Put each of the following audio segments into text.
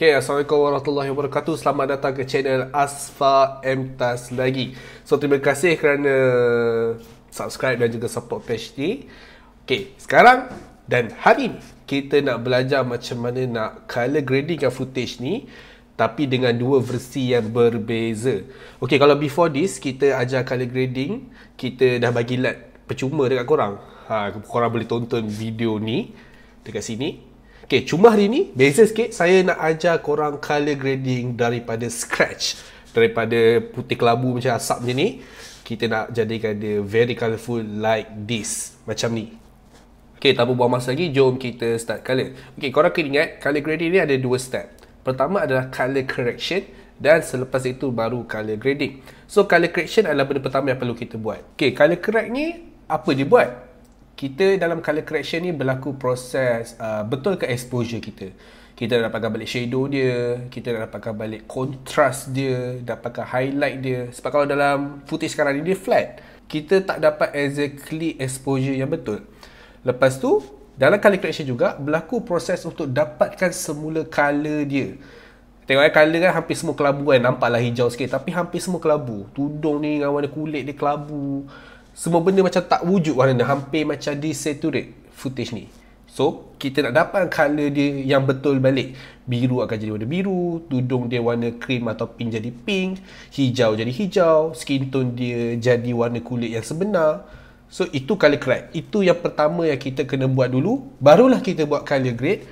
Okay, Assalamualaikum warahmatullahi wabarakatuh. Selamat datang ke channel Asfa Emtas lagi. So, terima kasih kerana subscribe dan juga support page ni. Okay, sekarang dan hari ni kita nak belajar macam mana nak color grading footage ni, tapi dengan dua versi yang berbeza. Okay, kalau before this kita ajar color grading, kita dah bagi lab percuma dekat korang. Korang boleh tonton video ni dekat sini. Okay, cuma hari ni beza sikit. Saya nak ajar korang color grading daripada scratch, daripada putih kelabu macam asap macam ni. Kita nak jadikan dia very colourful like this, macam ni. Okay, tanpa buang masa lagi, jom kita start color. Okay, korang kena ingat color grading ni ada dua step. Pertama adalah color correction, dan selepas itu baru color grading. So color correction adalah benda pertama yang perlu kita buat. Okay, color correct ni apa dia buat? Kita dalam color correction ni berlaku proses betulkan exposure kita. Kita dah dapatkan balik shadow dia, kita dah dapatkan balik contrast dia, dapatkan highlight dia. Sebab kalau dalam footage sekarang ni dia flat, kita tak dapat exactly exposure yang betul. Lepas tu dalam color correction juga berlaku proses untuk dapatkan semula color dia. Tengok color kan hampir semua kelabu kan, nampaklah hijau sikit tapi hampir semua kelabu. Tudung ni dengan warna kulit dia kelabu. Semua benda macam tak wujud warna, hampir macam desaturate footage ni. So, kita nak dapat color dia yang betul balik. Biru akan jadi warna biru, tudung dia warna cream atau pink jadi pink, hijau jadi hijau, skin tone dia jadi warna kulit yang sebenar. So, itu color correct. Itu yang pertama yang kita kena buat dulu, barulah kita buat color grade.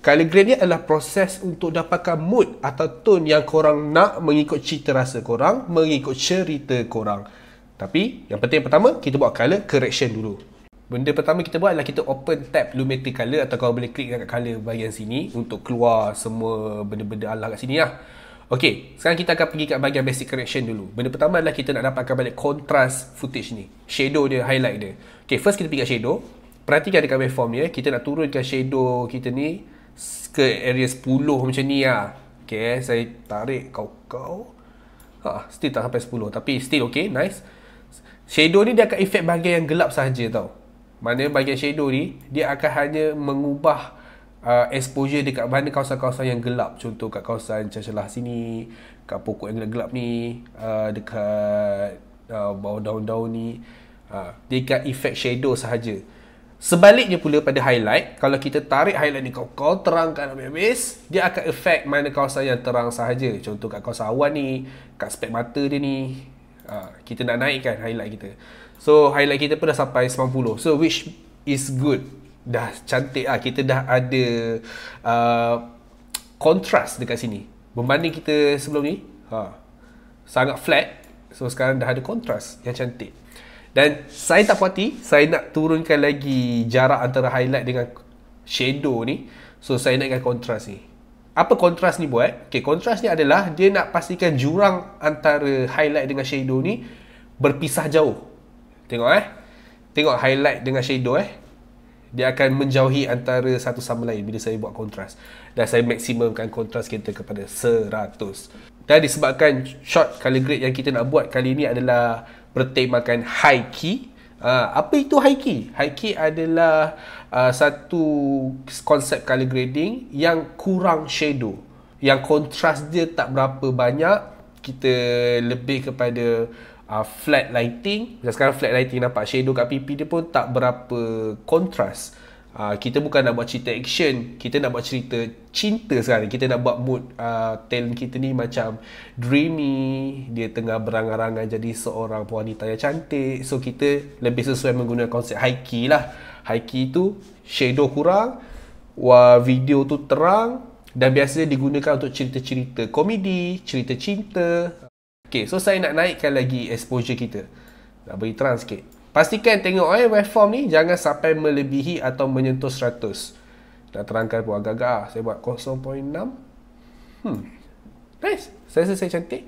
Color grade ni adalah proses untuk dapatkan mood atau tone yang korang nak mengikut cita rasa korang, mengikut cerita korang. Tapi yang penting pertama kita buat color correction dulu. Benda pertama kita buat adalah kita open tab Lumetri Color, atau kau boleh klik dekat color bahagian sini untuk keluar semua benda-benda Allah kat sini lah. Okey, sekarang kita akan pergi kat bahagian basic correction dulu. Benda pertama adalah kita nak dapatkan balik contrast footage ni, shadow dia, highlight dia. Okey, first kita pergi kat shadow. Perhatikan dekat waveform ni, kita nak turunkan shadow kita ni ke area 10 macam ni lah. Okey, saya tarik kau. Still tak sampai 10 tapi still okey, nice. Shadow ni dia akan efek bahagian yang gelap sahaja tau. Mana bahagian shadow ni dia akan hanya mengubah exposure dekat mana kawasan-kawasan yang gelap. Contoh kat kawasan celah sini, kat pokok yang gelap-gelap ni, dekat bawah daun-daun ni. Dia akan efek shadow sahaja. Sebaliknya pula pada highlight, kalau kita tarik highlight ni kau terangkan habis-habis, dia akan efek mana kawasan yang terang sahaja. Contoh kat kawasan awan ni, kat spek mata dia ni. Kita nak naikkan highlight kita. So highlight kita pun dah sampai 90. So which is good. Dah cantik lah. Kita dah ada contrast dekat sini. Berbanding kita sebelum ni sangat flat. So sekarang dah ada contrast yang cantik. Dan saya tak puas hati, saya nak turunkan lagi jarak antara highlight dengan shadow ni. So saya naikkan contrast ni. Apa kontras ni buat? Okay, kontras ni adalah dia nak pastikan jurang antara highlight dengan shadow ni berpisah jauh. Tengok Tengok highlight dengan shadow dia akan menjauhi antara satu sama lain bila saya buat kontras. Dan saya maksimumkan kontras kita kepada 100. Dan disebabkan short color grade yang kita nak buat kali ni adalah bertemakan high key. Apa itu high key? High key adalah satu konsep color grading yang kurang shadow, yang kontras dia tak berapa banyak. Kita lebih kepada flat lighting. Macam sekarang flat lighting, nampak shadow kat pipi dia pun tak berapa kontras. Kita bukan nak buat cerita action, kita nak buat cerita cinta sekarang. Kita nak buat mood talent kita ni macam dreamy, dia tengah berangan-angan jadi seorang wanita yang cantik. So kita lebih sesuai menggunakan konsep high key lah. High key tu shadow kurang, video tu terang, dan biasanya digunakan untuk cerita-cerita komedi, cerita cinta. Okay, so saya nak naikkan lagi exposure kita, nak beri terang sikit. Pastikan tengok waveform ni jangan sampai melebihi atau menyentuh 100. Nak terangkan pun agak-agak. Saya buat 0.6. Nice. Saya rasa saya cantik.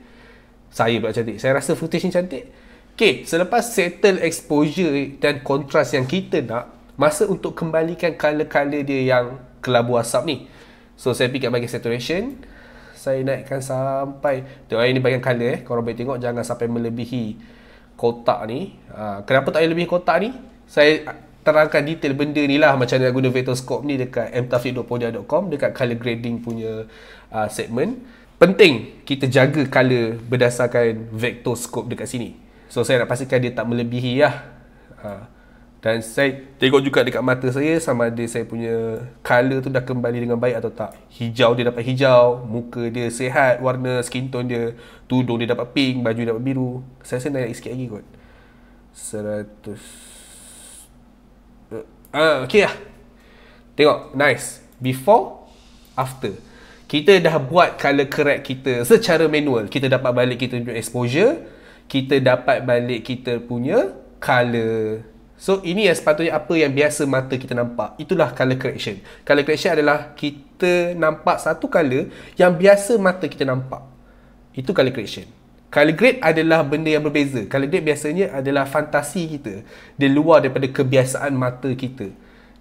Saya pula cantik. Saya rasa footage ni cantik. Okay, selepas settle exposure dan kontras yang kita nak, masa untuk kembalikan color-color dia yang kelabu asap ni. So saya pergi kat bahagian saturation. Saya naikkan sampai, tengok ini bahagian color korang boleh tengok jangan sampai melebihi kotak ni. Kenapa tak boleh lebih kotak ni? Saya terangkan detail benda ni lah, macam nak guna vector scope ni dekat mtaufik.podia.com, dekat color grading punya segmen. Penting kita jaga color berdasarkan vector scope dekat sini. So saya nak pastikan dia tak melebihi lah. Dan saya tengok juga dekat mata saya sama ada saya punya color tu dah kembali dengan baik atau tak. Hijau dia dapat hijau, muka dia sihat, warna skin tone dia, tudung dia dapat pink, baju dia dapat biru. Saya rasa naik sikit lagi kot. 100. Okay lah. Tengok, nice. Before, after. Kita dah buat color correct kita secara manual. Kita dapat balik kita punya exposure, kita dapat balik kita punya color. So ini yang sepatutnya apa yang biasa mata kita nampak. Itulah color correction. Color correction adalah kita nampak satu color yang biasa mata kita nampak. Itu color correction. Color grade adalah benda yang berbeza. Color grade biasanya adalah fantasi kita. Dia luar daripada kebiasaan mata kita.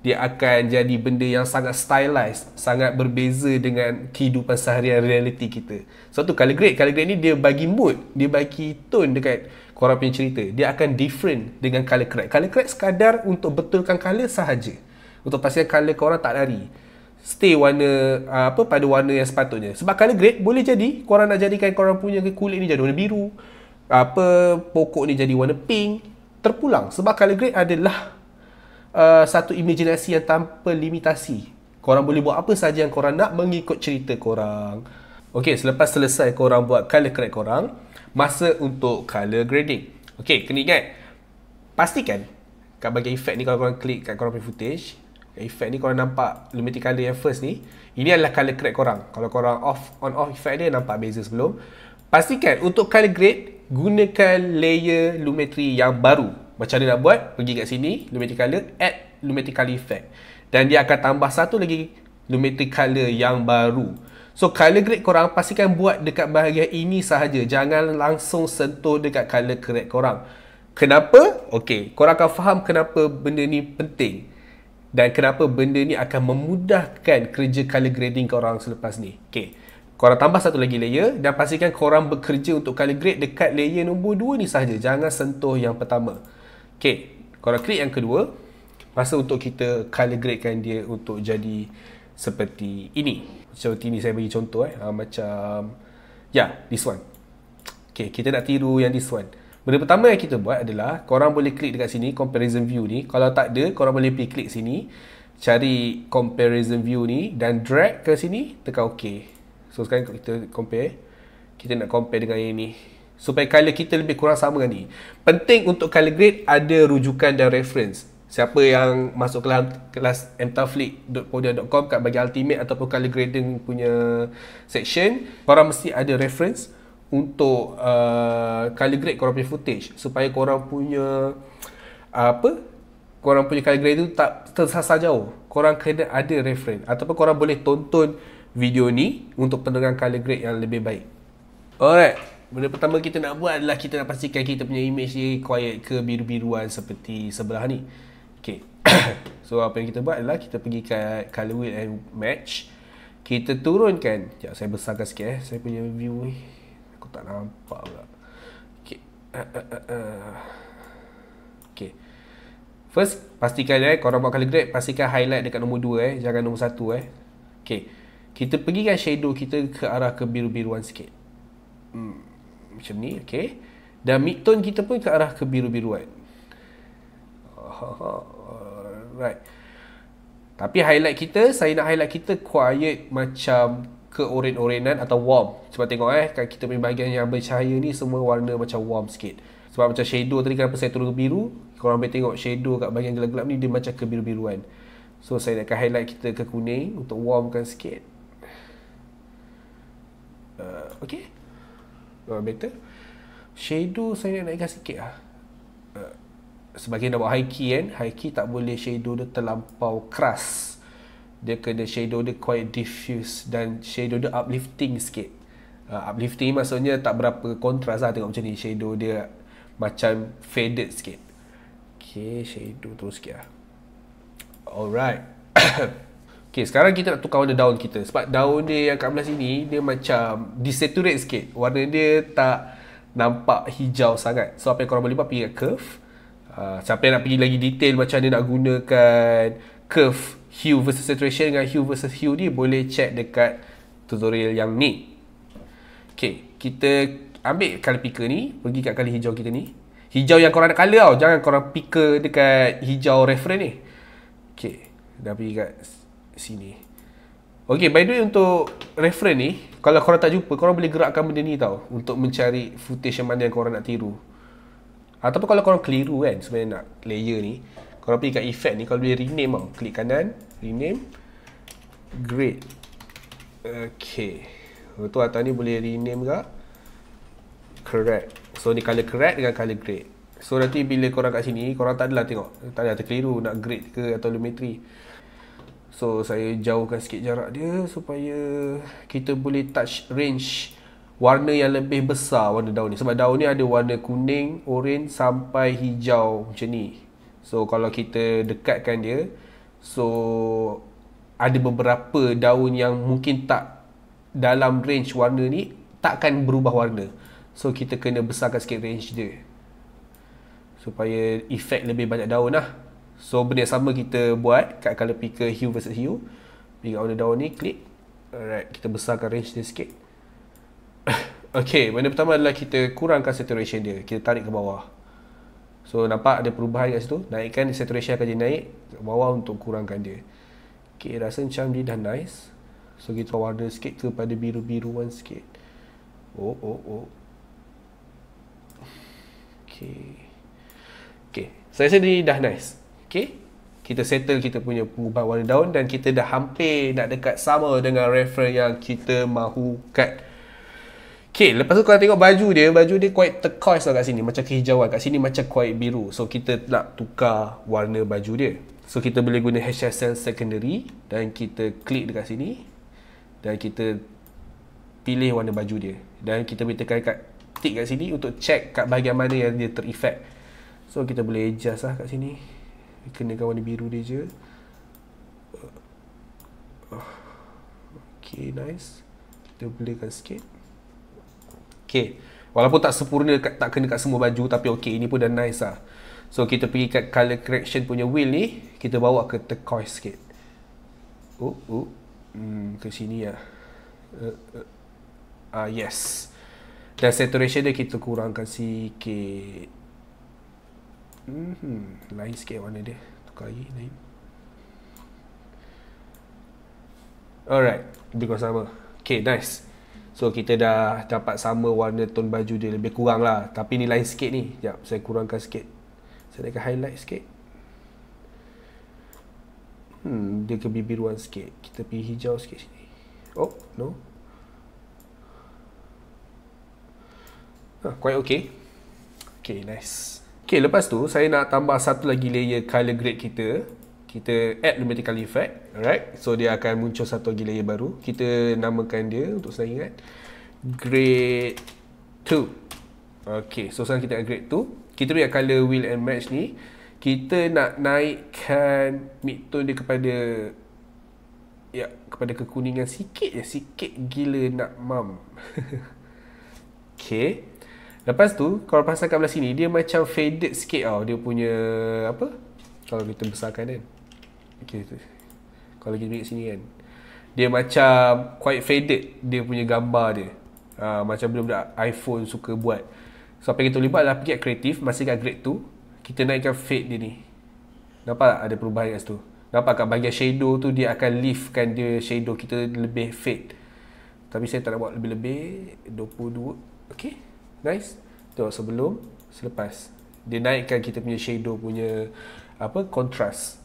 Dia akan jadi benda yang sangat stylized, sangat berbeza dengan kehidupan seharian reality kita. So tu color grade. Color grade ni dia bagi mood, dia bagi tone dekat korang punya cerita. Dia akan different dengan color correct. Color correct sekadar untuk betulkan color sahaja. Untuk pastikan color korang tak lari. Stay warna pada warna yang sepatutnya. Sebab color grade boleh jadi korang nak jadikan korang punya kulit ni jadi warna biru, pokok ni jadi warna pink, terpulang. Sebab color grade adalah satu imajinasi yang tanpa limitasi. Korang boleh buat apa saja yang korang nak mengikut cerita korang. Okey, selepas selesai korang buat color correct korang, masa untuk color grading. Okey, kena ingat, pastikan kat bahagian effect ni, kalau korang klik kat korang punya footage, effect ni korang nampak luminosity color yang first ni, ini adalah color correct korang. Kalau korang on off effect dia, nampak beza sebelum. Pastikan untuk color grade, gunakan layer lumetri yang baru. Macam mana nak buat? Pergi kat sini, lumetri color, add lumetri color effect. Dan dia akan tambah satu lagi lumetri color yang baru. So color grade korang pastikan buat dekat bahagian ini sahaja. Jangan langsung sentuh dekat color correct korang. Kenapa? Okey, korang akan faham kenapa benda ni penting. Dan kenapa benda ni akan memudahkan kerja color grading korang selepas ni. Okey, korang tambah satu lagi layer dan pastikan korang bekerja untuk color grade dekat layer nombor 2 ni sahaja. Jangan sentuh yang pertama. Okey, korang klik yang kedua. Masa untuk kita color gradekan dia untuk jadi seperti ini. Seperti ini saya bagi contoh macam this one. Okey, kita nak tiru yang this one. Benda pertama yang kita buat adalah korang boleh klik dekat sini comparison view ni. Kalau tak ada, korang boleh pergi klik sini, cari comparison view ni dan drag ke sini, tekan OK. So sekarang kita compare. Kita nak compare dengan yang ni supaya color kita lebih kurang sama dengan ni. Penting untuk color grade ada rujukan dan reference. Siapa yang masuk kelas mtaufik.podia.com kat bahagian ultimate ataupun color grading punya section, korang mesti ada reference untuk color grade korang punya footage supaya korang punya korang punya color grade tu tak tersasar jauh. Korang kena ada reference ataupun korang boleh tonton video ni untuk pendengar color grade yang lebih baik. Alright, benda pertama kita nak buat adalah kita nak pastikan kita punya image ni quiet ke biru-biruan seperti sebelah ni. Okay. So apa yang kita buat adalah kita pergi kat color wheel and match. Kita turunkan. Sekejap saya besarkan sikit saya punya view ni. Aku tak nampak pula. Okay. Okay. First, pastikan korang buat color grade, pastikan highlight dekat nombor 2 jangan nombor 1 Okay. Kita pergikan shadow kita ke arah kebiru-biruan sikit. Macam ni, okay. Dan midtone kita pun ke arah kebiru-biruan. Right. Tapi highlight kita, saya nak highlight kita quiet macam keoren-orenan atau warm. Sebab tengok kat kita punya bahagian yang bercahaya ni semua warna macam warm sikit. Sebab macam shadow tadi kenapa saya turun ke biru, korang boleh tengok shadow kat bahagian gelap-gelap ni dia macam kebiru-biruan. So saya nakkan highlight kita ke kuning untuk warmkan sikit. Okay. Better. Shadow saya nak naikkan sikit sebagai nak buat high key high key tak boleh shadow dia terlampau keras. Dia kena shadow dia quite diffuse dan shadow dia uplifting sikit. Uplifting maksudnya tak berapa kontras lah. Tengok macam ni, shadow dia macam faded sikit. Okay, shadow terus sikit lah. Alright. Okay, sekarang kita nak tukar warna daun kita. Sebab daun dia yang kat belah sini dia macam desaturate sikit. Warna dia tak nampak hijau sangat. So apa yang korang boleh buat, pergi kat curve. Siapa yang nak pergi lagi detail macam mana nak gunakan curve hue versus saturation dengan hue versus hue ni, boleh check dekat tutorial yang ni. Okay, kita ambil color picker ni, pergi kat color hijau kita ni. Hijau yang korang nak color tau, jangan korang picker dekat hijau reference ni. Okay, dah pergi kat sini. Okay, by the way untuk reference ni, kalau korang tak jumpa, korang boleh gerakkan benda ni tau, untuk mencari footage yang mana yang korang nak tiru. Ataupun kalau korang keliru kan sebenarnya nak layer ni, korang pergi kat effect ni, kalau boleh rename tau, klik kanan, rename, grade. Okay, tu atas ni boleh rename ke correct. So ni color correct dengan color grade. So nanti bila korang kat sini, korang tak adalah tengok, tak ada terkeliru nak grade ke atau lumetri. So saya jauhkan sikit jarak dia supaya kita boleh touch range warna yang lebih besar warna daun ni. Sebab daun ni ada warna kuning, orange sampai hijau macam ni. So kalau kita dekatkan dia, so ada beberapa daun yang mungkin tak dalam range warna ni, takkan berubah warna. So kita kena besarkan sikit range dia supaya efek lebih banyak daun lah. So benda yang sama kita buat kat color picker hue versus hue. Pergi kat warna daun ni, klik. Alright, kita besarkan range dia sikit. Okay, benda pertama adalah kita kurangkan saturation dia. Kita tarik ke bawah. So nampak ada perubahan kat situ. Naikkan saturation akan jadi naik ke bawah untuk kurangkan dia. Okay, rasa macam dia dah nice. So kita warna sikit kepada biru-biruan sikit. Oh. Okay, saya rasa ni dah nice. Okay, kita settle kita punya pengubahan warna daun dan kita dah hampir nak dekat sama dengan reference yang kita mahukan. Okay, lepas tu korang tengok baju dia quite turquoise lah kat sini, macam kehijauan. Kat sini macam quite biru. So kita nak tukar warna baju dia. So kita boleh guna HSL secondary dan kita klik dekat sini dan kita pilih warna baju dia. Dan kita boleh tekan kat tick kat sini untuk check kat bahagian mana yang dia ter-effect. So kita boleh adjust lah kat sini. Kenakan warna biru dia je. Okay, nice. Kita bolehkan sikit. Okay, walaupun tak sempurna, tak kena kat semua baju, tapi okay, ini pun dah nice lah. So kita pergi kat color correction punya wheel ni, kita bawa ke turquoise sikit. Ke sini lah. Yes. Dan saturation dia kita kurangkan sikit. Lain sikit warna dia. Tukar lagi, lain. Alright, lebih kurang sama. Okay, nice. So kita dah dapat sama warna tone baju dia, lebih kurang lah. Tapi ni lain sikit ni. Sekejap, saya kurangkan sikit. Saya naikkan highlight sikit. Dia kebiruan sikit. Kita pergi hijau sikit sini. Oh, no. Quite okay. Okay, nice. Okay, lepas tu saya nak tambah satu lagi layer color grade kita. Kita add numerical effect. Alright, so dia akan muncul satu lagi layer baru. Kita namakan dia untuk senang ingat, grade 2. Okay, so sekarang kita add grade 2. Kita beri color wheel and match ni. Kita nak naikkan midtone dia kepada kepada kekuningan sikit je. Sikit gila nak mam. Okay, lepas tu kalau pasal kat belah sini, dia macam faded sikit tau. Dia punya apa, kalau kita besarkan kan. Okay, kalau kita pergi kat sini kan, dia macam quite faded dia punya gambar dia. Macam budak-budak iPhone suka buat. So apa yang kita boleh buat adalah pergi kat creative, masih kat grade 2, kita naikkan fade dia ni. Nampak tak ada perubahan kat situ? Nampak kat bahagian shadow tu dia akan liftkan dia, shadow kita lebih fade. Tapi saya tak nak buat lebih-lebih. 22. Okay, nice. Tengok sebelum, selepas. Dia naikkan kita punya shadow punya apa, contrast.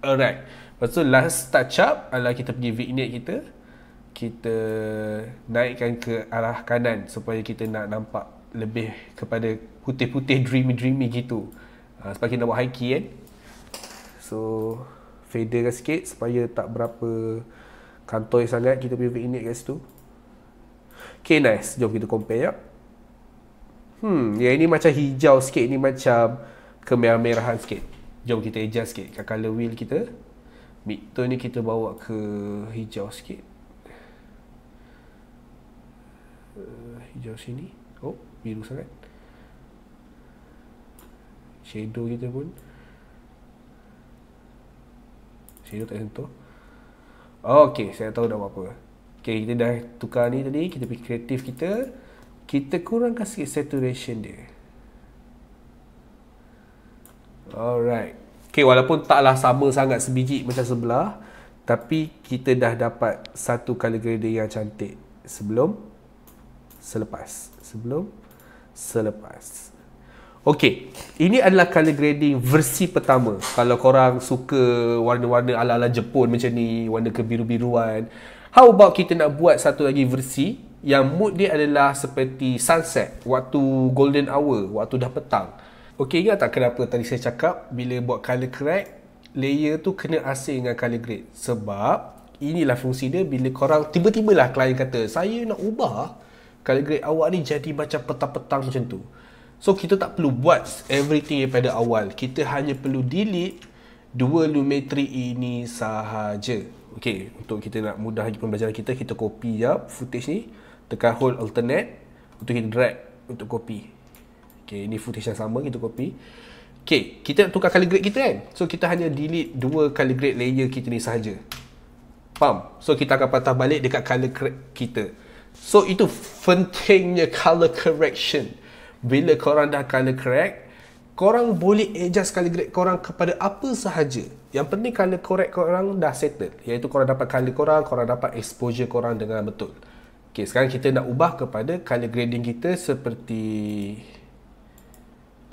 Alright. Lepas tu last touch up adalah kita pergi vignette kita. Kita naikkan ke arah kanan supaya kita nak nampak lebih kepada putih-putih, dreamy gitu. Sebab kita nak buat high key kan. So faderkan sikit supaya tak berapa kantoi sangat kita punya vignette kat situ. Okay, nice. Jom kita compare. Yang ini macam hijau sikit, ini macam kemerah-merahan sikit. Jom kita adjust sikit kat color wheel kita. Midtone ni kita bawa ke hijau sikit. Hijau sini. Oh, biru sangat. Shadow kita pun, shadow tak sentuh. Okay, saya tahu dah buat apa. Okay, kita dah tukar ni tadi. Kita pergi kreatif kita. Kita kurangkan sikit saturation dia. Alright. Okay, walaupun taklah sama sangat sebiji macam sebelah, tapi kita dah dapat satu color grading yang cantik. Sebelum, selepas. Sebelum, selepas. Okey, ini adalah color grading versi pertama. Kalau korang suka warna-warna ala-ala Jepun macam ni, warna kebiru-biruan, how about kita nak buat satu lagi versi yang mood dia adalah seperti sunset, waktu golden hour, waktu dah petang. Okey, ingat tak kenapa tadi saya cakap bila buat color correct, layer tu kena asing dengan color grade? Sebab inilah fungsi dia bila korang tiba-tiba lah klien kata, saya nak ubah color grade awak ni jadi macam petang-petang macam tu. So kita tak perlu buat everything daripada awal. Kita hanya perlu delete dua lumetri ini sahaja. Okey, untuk kita nak mudah lagi pembelajaran kita, kita copy jap footage ni, tekan hold alternate untuk kita drag untuk copy. Okey, ini footage yang sama, kita copy. Okey, kita nak tukar color grade kita kan. So kita hanya delete dua color grade layer kita ni sahaja. Faham? So kita akan patah balik dekat color correct kita. So itu pentingnya color correction. Bila korang dah color correct, korang boleh adjust color grade korang kepada apa sahaja. Yang penting color correct korang dah settle, iaitu korang dapat color korang, korang dapat exposure korang dengan betul. Okay, sekarang kita nak ubah kepada color grading kita seperti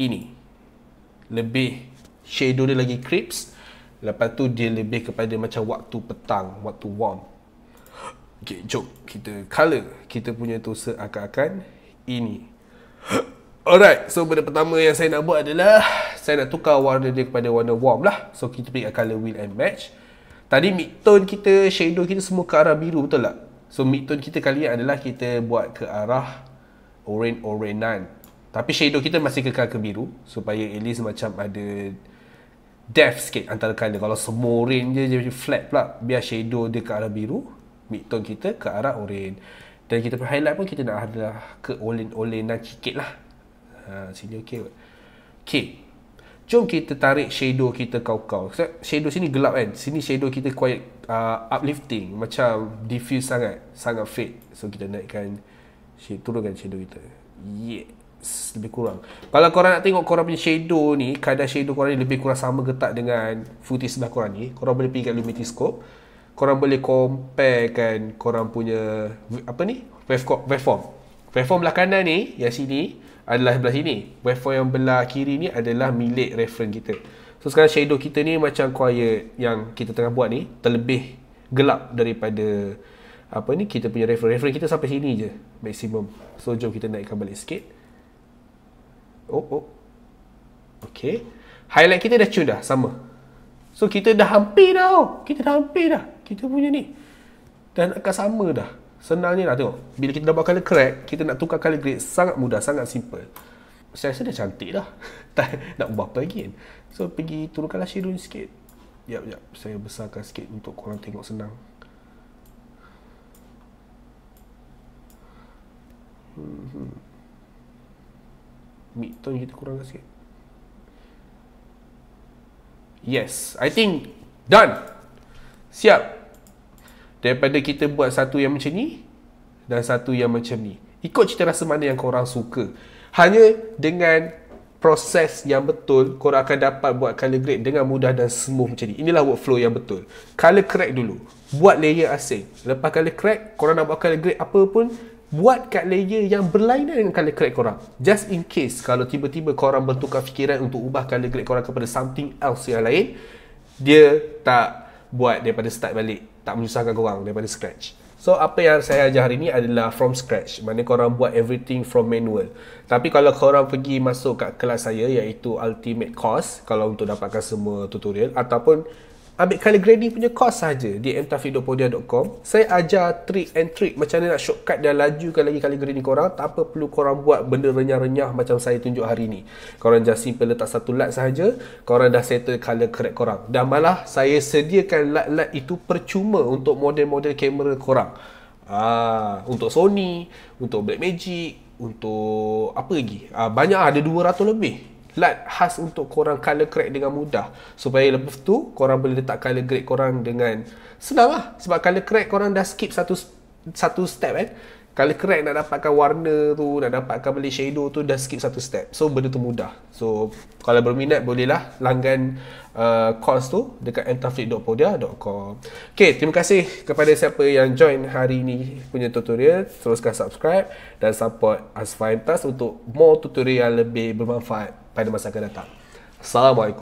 ini. Lebih shadow dia lagi crisp. Lepas tu dia lebih kepada macam waktu petang, waktu warm. Okay, jom kita color kita punya tu seakan-akan ini. Alright, so benda pertama yang saya nak buat adalah saya nak tukar warna dia kepada warna warm lah. So kita pergi color wheel and match. Tadi midtone kita, shadow kita semua ke arah biru, betul tak? So midtone kita kali ni adalah kita buat ke arah orange-orangean. Tapi shadow kita masih kekal ke biru, supaya at least macam ada depth sikit antara color. Kalau semua orange je jadi flat pula, biar shadow dia ke arah biru, midtone kita ke arah orange. Dan kita highlight pun kita nak adalah ke orange-orangean sikit lah. Sini okey. Okey. Jom kita tarik shadow kita kau-kau. Shadow sini gelap kan. Sini shadow kita quite uplifting, macam diffuse sangat, sangat fade. So kita naikkan turunkan shadow kita. Yes, lebih kurang. Kalau korang nak tengok korang punya shadow ni, kadar shadow korang ni lebih kurang sama ke tak dengan footage sebelah korang ni, korang boleh pergi kat Luminosity Scope. Korang boleh compare kan korang punya apa ni? Waveform. Waveform belah kanan ni, yang sini adalah belah sini. Waveform yang belah kiri ni adalah milik reference kita. So sekarang shadow kita ni macam quiet, yang kita tengah buat ni terlebih gelap daripada apa ni kita punya reference. Reference kita sampai sini je maksimum. So jom kita naikkan balik sikit. Okay, highlight kita dah tune dah sama. So kita dah hampir dah. Kita dah hampir dah. Kita punya ni dah nak sama dah. Senangnya lah tengok. Bila kita dah buat color correct, kita nak tukar color grade sangat mudah, sangat simple. Saya rasa dah cantik dah. Tak nak ubah apa lagi kan. So pergi turunkanlah shadow ni sikit. Sekejap. Saya besarkan sikit untuk korang tengok senang. Midtone kita kurangkan sikit. Yes, I think done. Siap. Daripada kita buat satu yang macam ni dan satu yang macam ni, ikut cita rasa mana yang korang suka. Hanya dengan proses yang betul, korang akan dapat buat color grade dengan mudah dan smooth macam ni. Inilah workflow yang betul. Color correct dulu, buat layer asing. Lepas color correct, korang nak buat color grade apa pun, buat kat layer yang berlainan dengan color correct korang. Just in case kalau tiba-tiba korang bertukar fikiran untuk ubah color grade korang kepada something else yang lain, dia tak buat daripada start balik, tak menyusahkan korang daripada scratch. So apa yang saya ajar hari ni adalah from scratch, mana korang buat everything from manual. Tapi kalau korang pergi masuk kat kelas saya, iaitu Ultimate Course, kalau untuk dapatkan semua tutorial, ataupun ambil color grading punya course saja di mtaufik.podia.com, saya ajar trick and trick macam mana nak shortcut dan lajukan lagi color grading korang. Tak apa perlu korang buat benda renyah-renyah macam saya tunjuk hari ni. Korang just simple letak satu light sahaja, korang dah settle color correct korang. Dan malah saya sediakan light-light itu percuma untuk model-model kamera korang. Untuk Sony, untuk Blackmagic, untuk apa lagi? Banyak, ada 200 lebih LUT khas untuk korang color correct dengan mudah. Supaya lepas tu korang boleh letak color grade korang dengan senang lah. Sebab color correct korang dah skip satu step kan. Color correct nak dapatkan warna tu, nak dapatkan beli shadow tu, dah skip satu step. So benda tu mudah. So kalau berminat bolehlah langgan course tu dekat entaflip.podia.com. Okay, terima kasih kepada siapa yang join hari ni punya tutorial. Teruskan subscribe dan support Asfa MTAS untuk more tutorial lebih bermanfaat pada masa akan datang. Assalamualaikum.